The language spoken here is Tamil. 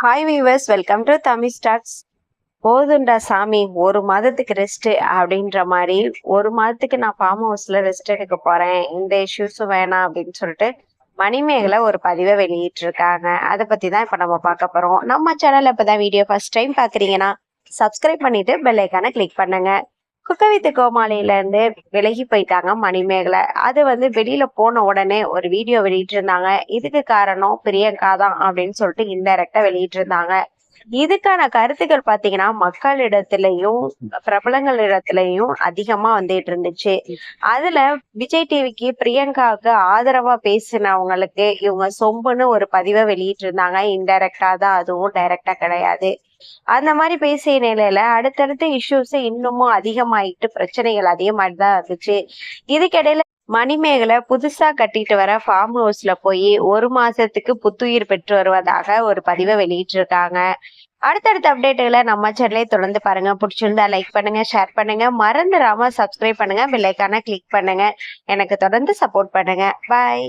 Hi viewers, welcome to Tamil stocks. போதுண்டா சாமி, ஒரு மாதத்துக்கு ரெஸ்ட் அப்படின்ற மாதிரி, ஒரு மாதத்துக்கு நான் ஃபார்ம் ஹவுஸ்ல ரெஸ்ட் எடுக்க போறேன், இந்த இஷ்யூஸும் வேணாம் அப்படின்னு சொல்லிட்டு மணிமேகலை ஒரு பதிவை வெளியிட்டு இருக்காங்க. அதை பத்தி தான் இப்ப நம்ம பார்க்க போறோம். நம்ம சேனல்ல இப்பதான் வீடியோ ஃபர்ஸ்ட் டைம் பாக்குறீங்கன்னா சப்ஸ்கிரைப் பண்ணிட்டு பெல் ஐக்கானை கிளிக் பண்ணுங்க. குக்க வித்து கோமாளியில இருந்து விலகி போயிட்டாங்க மணிமேகலை. அது வெளியில போன உடனே ஒரு வீடியோ வெளியிட்டு இருந்தாங்க. இதுக்கு காரணம் பிரியங்கா தான் அப்படின்னு சொல்லிட்டு இன்டைரக்டா வெளியிட்டு இருந்தாங்க. இதுக்கான கருத்துக்கள் பாத்தீங்கன்னா மக்களிடத்திலையும் பிரபலங்களிடத்திலையும் அதிகமா வந்துட்டு இருந்துச்சு. அதுல விஜய் டிவிக்கு பிரியங்காவுக்கு ஆதரவா பேசினவங்களுக்கு இவங்க சொம்புன்னு ஒரு பதிவை வெளியிட்டு இருந்தாங்க. இன்டைரக்டா தான், அதுவும் டைரக்டா கிடையாது. அந்த மாதிரி பேசிய நிலையில அடுத்தடுத்த இஷ்யூஸ் இன்னமும் அதிகமாயிட்டு பிரச்சனைகள் அதிகமாயிட்டு தான் இருந்துச்சு. இதுக்கிடையில மணிமேகலை புதுசா கட்டிட்டு வர ஃபார்ம் ஹவுஸ்ல போய் ஒரு மாசத்துக்கு புத்துயிர் பெற்று வருவதாக ஒரு பதிவை வெளியிட்டு இருக்காங்க. அடுத்தடுத்த அப்டேட்டுகளை நம்ம சேனலை தொடர்ந்து பாருங்க. பிடிச்சிருந்தா லைக் பண்ணுங்க, ஷேர் பண்ணுங்க, மறந்துடாம சப்ஸ்கிரைப் பண்ணுங்க, பெல் ஐக்கானை கிளிக் பண்ணுங்க. எனக்கு தொடர்ந்து சப்போர்ட் பண்ணுங்க. பாய்.